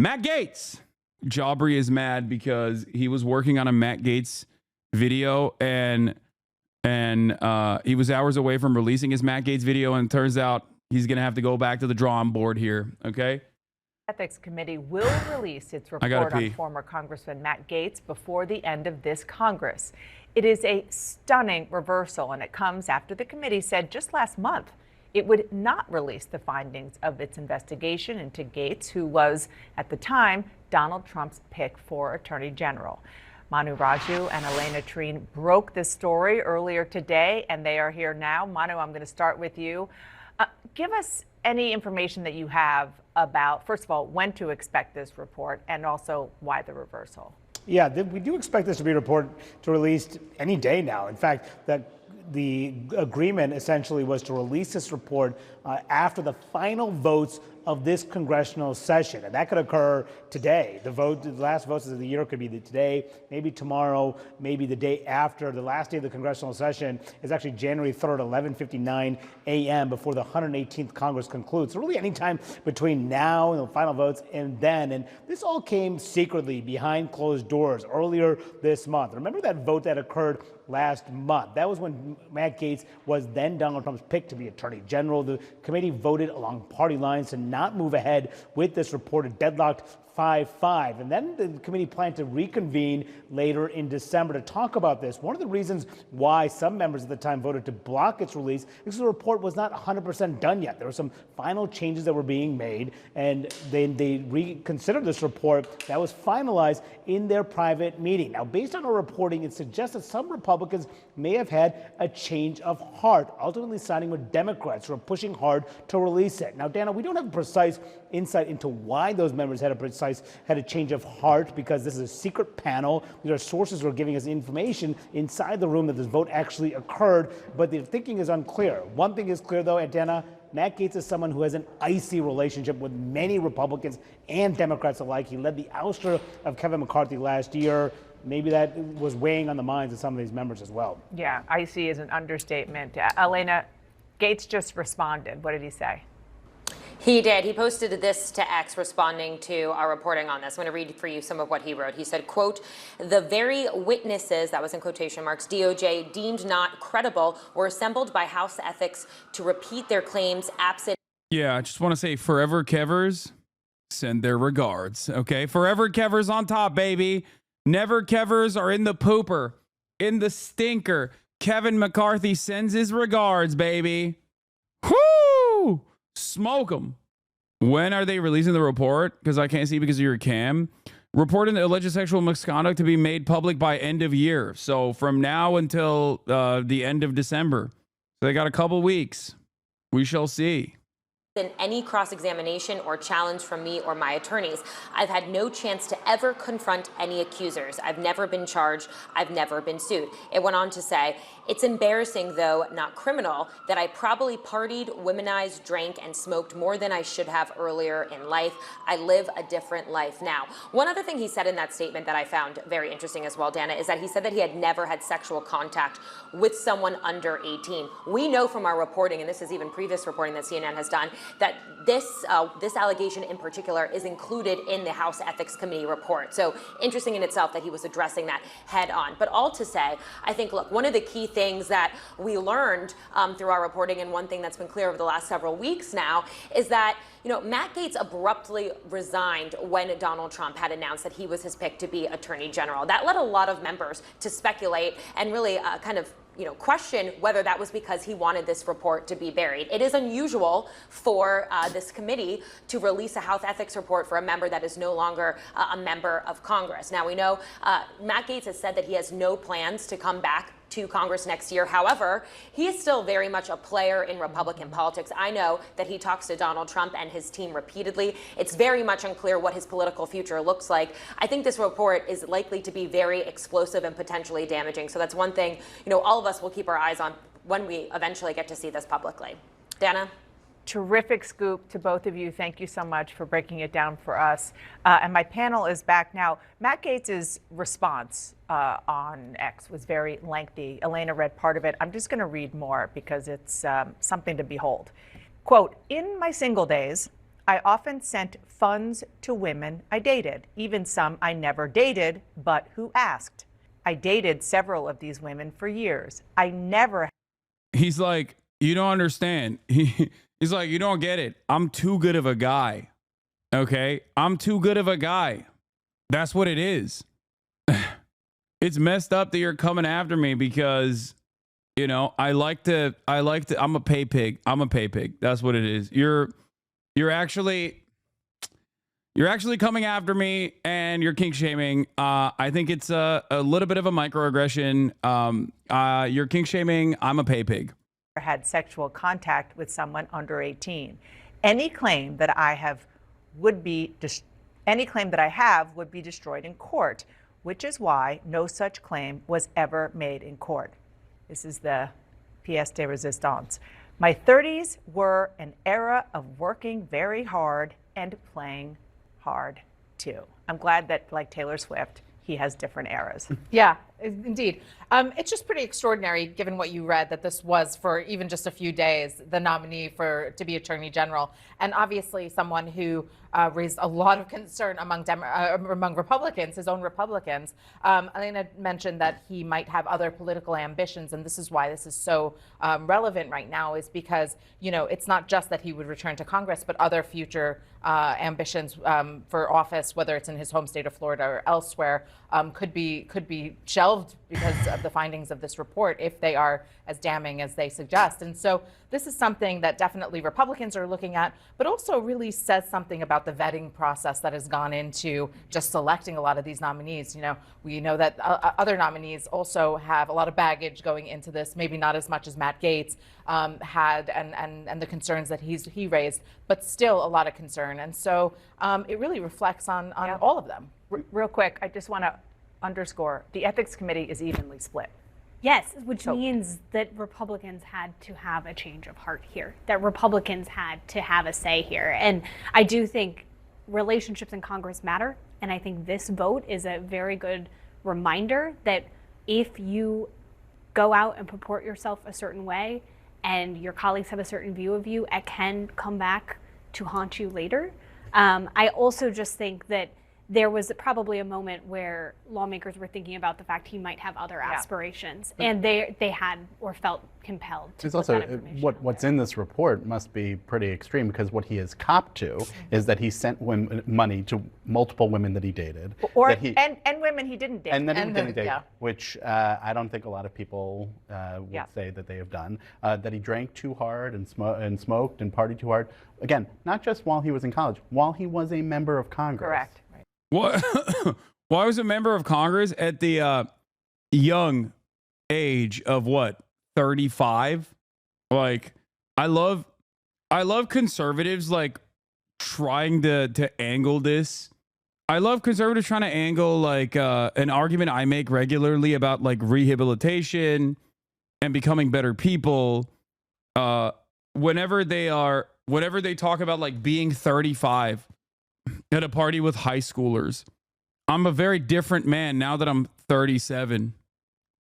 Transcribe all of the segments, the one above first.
Matt Gaetz. Jaubrey is mad because he was working on a Matt Gaetz video and he was hours away from releasing his Matt Gaetz video, and it turns out he's going to have to go back to the drawing board here, okay? Ethics Committee will release its report on former Congressman Matt Gaetz before the end of this Congress. It is a stunning reversal, and it comes after the committee said just last month it would not release the findings of its investigation into Gaetz, who was, at the time, Donald Trump's pick for Attorney General. Manu Raju and Elena Trine broke this story earlier today, and they are here now. Manu, I'm going to start with you. Give us any information that you have about, first of all, when to expect this report, and also why the reversal. Yeah, we do expect this to be reported to released any day now. In fact, the agreement essentially was to release this report after the final votes of this congressional session, and that could occur today. The last votes of the year could be today, maybe tomorrow, maybe the day after. The last day of the congressional session is actually January 3rd, 11:59 a.m. before the 118th Congress concludes. So really any time between now and the final votes and then. And this all came secretly behind closed doors earlier this month. Remember that vote that occurred last month? That was when Matt Gaetz was then Donald Trump's pick to be Attorney General. The committee voted along party lines to not move ahead with this reported deadlocked 5-5. And then the committee planned to reconvene later in December to talk about this. One of the reasons why some members at the time voted to block its release is because the report was not 100% done yet. There were some final changes that were being made, and they reconsidered this report that was finalized in their private meeting. Now, based on our reporting, it suggests that some Republicans may have had a change of heart, ultimately siding with Democrats who are pushing hard to release it. Now, Dana, we don't have precise insight into why those members had a change of heart, because this is a secret panel. These are sources who are giving us information inside the room that this vote actually occurred, but the thinking is unclear. One thing is clear, though, Dana, Matt Gaetz is someone who has an icy relationship with many Republicans and Democrats alike. He led the ouster of Kevin McCarthy last year. Maybe that was weighing on the minds of some of these members as well. Yeah, icy is an understatement. Elena, Gaetz just responded. What did he say? He did. He posted this to X responding to our reporting on this. I'm going to read for you some of what he wrote. He said, quote, "The very witnesses," that was in quotation marks, "DOJ deemed not credible were assembled by House Ethics to repeat their claims absent." Yeah, I just want to say Forever Kevers send their regards. Okay, Forever Kevers on top, baby. Never Kevers are in the pooper, in the stinker. Kevin McCarthy sends his regards, baby. Whoo! Smoke them. When are they releasing the report? Because I can't see because of your cam. Reporting the alleged sexual misconduct to be made public by end of year. So from now until the end of December. So they got a couple weeks. We shall see. In any cross-examination or challenge from me or my attorneys. I've had no chance to ever confront any accusers. I've never been charged. I've never been sued. It went on to say, "It's embarrassing, though not criminal, that I probably partied, womanized, drank, and smoked more than I should have earlier in life. I live a different life now." One other thing he said in that statement that I found very interesting as well, Dana, is that he said that he had never had sexual contact with someone under 18. We know from our reporting, and this is even previous reporting that CNN has done, that this allegation in particular is included in the House Ethics Committee report. So interesting in itself that he was addressing that head on. But all to say, I think, look, one of the key things that we learned through our reporting, and one thing that's been clear over the last several weeks now, is that Matt Gaetz abruptly resigned when Donald Trump had announced that he was his pick to be Attorney General. That led a lot of members to speculate and really kind of question whether that was because he wanted this report to be buried. It is unusual for this committee to release a House Ethics report for a member that is no longer a member of Congress. Now, we know Matt Gaetz has said that he has no plans to come back to Congress next year. However, he is still very much a player in Republican politics. I know that he talks to Donald Trump and his team repeatedly. It's very much unclear what his political future looks like. I think this report is likely to be very explosive and potentially damaging. So that's one thing, all of us will keep our eyes on when we eventually get to see this publicly. Dana? Terrific scoop to both of you. Thank you so much for breaking it down for us. And my panel is back now. Matt Gaetz's response on X was very lengthy. Elena read part of it. I'm just going to read more because it's something to behold. Quote, "In my single days, I often sent funds to women I dated, even some I never dated, but who asked. I dated several of these women for years. I never. He's like, you don't understand. He's like, you don't get it. I'm too good of a guy. Okay? I'm too good of a guy. That's what it is. It's messed up that you're coming after me because, you know, I'm a pay pig. I'm a pay pig. That's what it is. You're actually coming after me and you're kink shaming. I think it's a little bit of a microaggression. You're kink shaming. I'm a pay pig. Had sexual contact with someone under 18. Any claim that I have would be destroyed in court, which is why no such claim was ever made in court. This is the pièce de résistance. My 30s were an era of working very hard and playing hard too. I'm glad that, like Taylor Swift, he has different eras. Yeah, indeed. It's just pretty extraordinary, given what you read, that this was, for even just a few days, the nominee to be Attorney General, and obviously someone who raised a lot of concern among Republicans, his own Republicans. Elena mentioned that he might have other political ambitions, and this is why this is so relevant right now, is because, you know, it's not just that he would return to Congress, but other future ambitions for office, whether it's in his home state of Florida or elsewhere, could be shelved because of the findings of this report, if they are as damning as they suggest. And so this is something that definitely Republicans are looking at, but also really says something about the vetting process that has gone into just selecting a lot of these nominees. You know, we know that other nominees also have a lot of baggage going into this, maybe not as much as Matt Gaetz had, and the concerns that he raised, but still a lot of concern. And so it really reflects on all of them. Real quick, I just want to underscore, the Ethics Committee is evenly split. Yes, which means that Republicans had to have a change of heart here, that Republicans had to have a say here. And I do think relationships in Congress matter. And I think this vote is a very good reminder that if you go out and purport yourself a certain way and your colleagues have a certain view of you, it can come back to haunt you later. I also just think that there was probably a moment where lawmakers were thinking about the fact he might have other aspirations, and they had or felt compelled to put that information out what's in this report must be pretty extreme, because what he has copped to is that he sent money to multiple women that he dated, and women he didn't date, and then he didn't date, which I don't think a lot of people would say that they have done. That he drank too hard and smoked and partied too hard. Again, not just while he was in college, while he was a member of Congress. Correct. What? Well, I was a member of Congress at the young age of what, 35? Like, I love conservatives like trying to angle this. I love conservatives trying to angle like an argument I make regularly about like rehabilitation and becoming better people. Whenever they talk about like being 35 at a party with high schoolers. I'm a very different man now that I'm 37.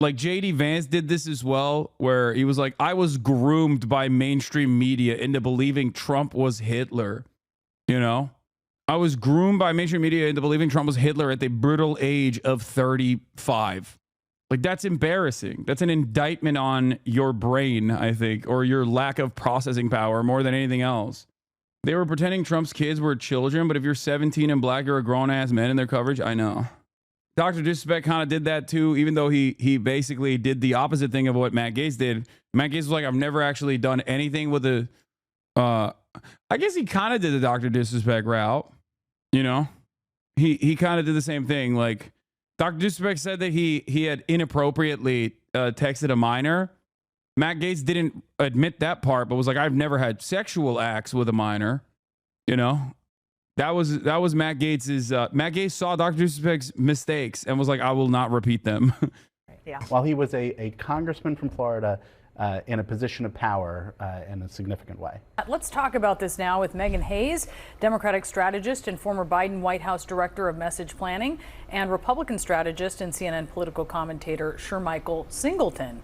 Like J.D. Vance did this as well, where he was like, I was groomed by mainstream media into believing Trump was Hitler. You know, I was groomed by mainstream media into believing Trump was Hitler at the brutal age of 35. Like, that's embarrassing. That's an indictment on your brain, I think, or your lack of processing power more than anything else. They were pretending Trump's kids were children, but if you're 17 and black, you're a grown-ass man in their coverage. I know. Dr. Disrespect kind of did that too, even though he basically did the opposite thing of what Matt Gaetz did. Matt Gaetz was like, I've never actually done anything with a... I guess he kind of did the Dr. Disrespect route, you know? He kind of did the same thing. Like, Dr. Disrespect said that he had inappropriately texted a minor. Matt Gaetz didn't admit that part, but was like, I've never had sexual acts with a minor. You know, that was Matt Gaetz's. Matt Gaetz saw Dr. Disrespect's mistakes and was like, I will not repeat them. Yeah. While he was a congressman from Florida in a position of power in a significant way. Let's talk about this now with Megan Hayes, Democratic strategist and former Biden White House director of message planning, and Republican strategist and CNN political commentator Shermichael Singleton.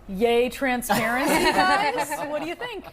Yay, transparency, guys. What do you think?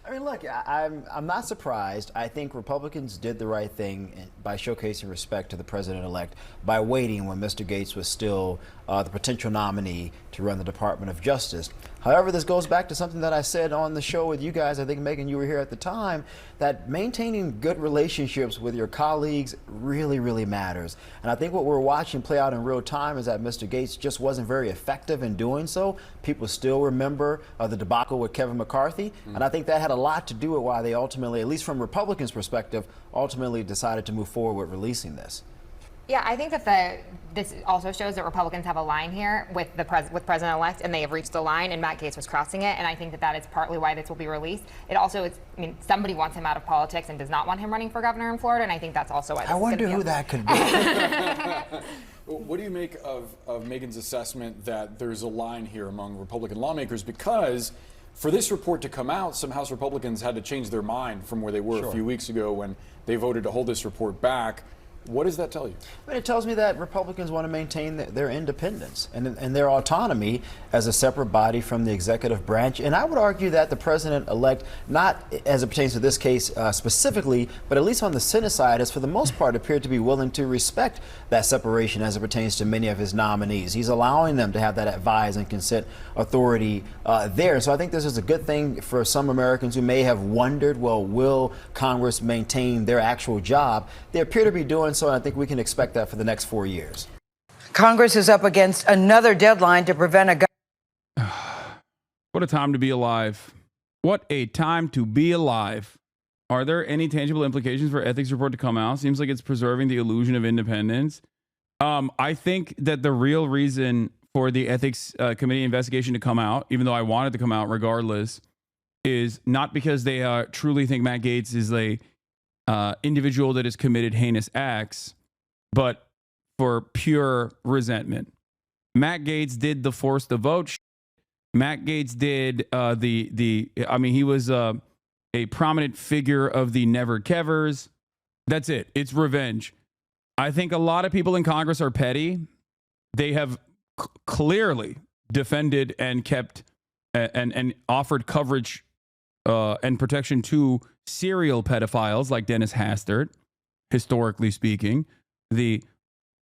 I mean, look, I'm not surprised. I think Republicans did the right thing by showcasing respect to the president-elect by waiting when Mr. Gaetz was still the potential nominee to run the Department of Justice. However, this goes back to something that I said on the show with you guys. I think, Megan, you were here at the time, that maintaining good relationships with your colleagues really, really matters. And I think what we're watching play out in real time is that Mr. Gaetz just wasn't very effective in doing so. People still remember the debacle with Kevin McCarthy. And I think that had a lot to do with why they ultimately, at least from Republicans' perspective, ultimately decided to move forward with releasing this. Yeah, I think that this also shows that Republicans have a line here with President-elect, and they have reached the line, and Matt Gaetz was crossing it, and I think that is partly why this will be released. It also is, I mean, somebody wants him out of politics and does not want him running for governor in Florida, and I think that's also why this I wonder who that could be. What do you make of Megan's assessment that there's a line here among Republican lawmakers? Because for this report to come out, some House Republicans had to change their mind from where they were a few weeks ago when they voted to hold this report back. What does that tell you? I mean, it tells me that Republicans want to maintain their independence and their autonomy as a separate body from the executive branch. And I would argue that the president-elect, not as it pertains to this case specifically, but at least on the Senate side, has for the most part appeared to be willing to respect that separation as it pertains to many of his nominees. He's allowing them to have that advise and consent authority there. So I think this is a good thing for some Americans who may have wondered, well, will Congress maintain their actual job? They appear to be doing so, and I think we can expect that for the next 4 years. Congress is up against another deadline to prevent a... What a time to be alive. What a time to be alive. Are there any tangible implications for ethics report to come out? Seems like it's preserving the illusion of independence. I think that the real reason for the ethics committee investigation to come out, even though I want it to come out regardless, is not because they truly think Matt Gaetz is a individual that has committed heinous acts, but for pure resentment. Matt Gaetz did the force the vote. Matt Gaetz did he was a prominent figure of the Never Kevers. That's it. It's revenge. I think a lot of people in Congress are petty. They have clearly defended and kept and offered coverage and protection to serial pedophiles like Dennis Hastert, historically speaking, the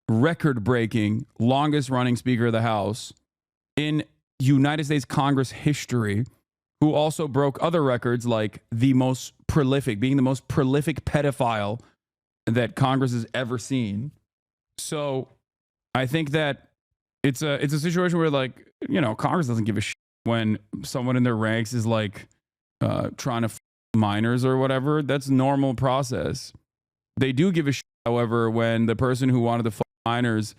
record-breaking, longest-running Speaker of the House in United States Congress history, who also broke other records like being the most prolific pedophile that Congress has ever seen. So I think that it's a situation where, like, Congress doesn't give a shit when someone in their ranks is like trying to minors or whatever. That's normal process. They do give a shit, however, when the person who wanted to minors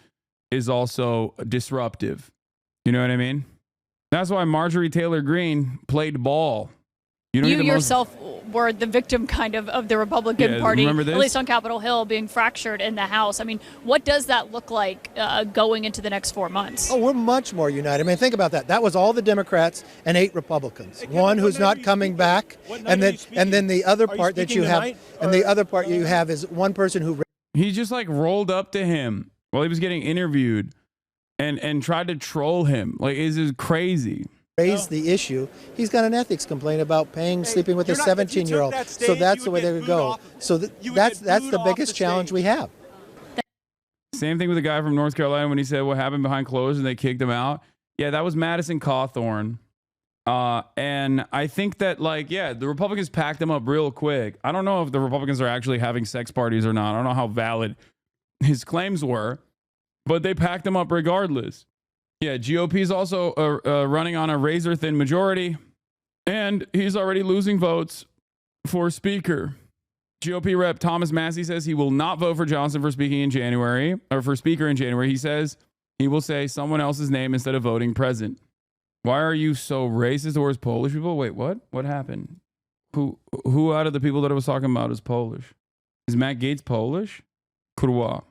is also disruptive. You know what I mean? That's why Marjorie Taylor Greene played ball. You yourself were the victim kind of the Republican Party, at least on Capitol Hill, being fractured in the House. I mean, what does that look like going into the next 4 months? Oh, we're much more united. I mean, think about that. That was all the Democrats and 8 Republicans. One who's not coming back, and then the other part that you have, and the other part you have is one person who. He just like rolled up to him while he was getting interviewed, and tried to troll him. Like, this is crazy. Raised the issue. He's got an ethics complaint about sleeping with a 17-year-old. So that's the way they would go. So that's the biggest challenge we have. Same thing with the guy from North Carolina when he said what happened behind closed and they kicked him out. Yeah, that was Madison Cawthorn. And I think that, the Republicans packed him up real quick. I don't know if the Republicans are actually having sex parties or not. I don't know how valid his claims were, but they packed him up regardless. Yeah, GOP is also running on a razor-thin majority, and he's already losing votes for Speaker. GOP Rep Thomas Massey says he will not vote for Johnson for Speaker in January. He says he will say someone else's name instead of voting present. Why are you so racist towards Polish people? Wait, what? What happened? Who out of the people that I was talking about is Polish? Is Matt Gaetz Polish? Kurwa.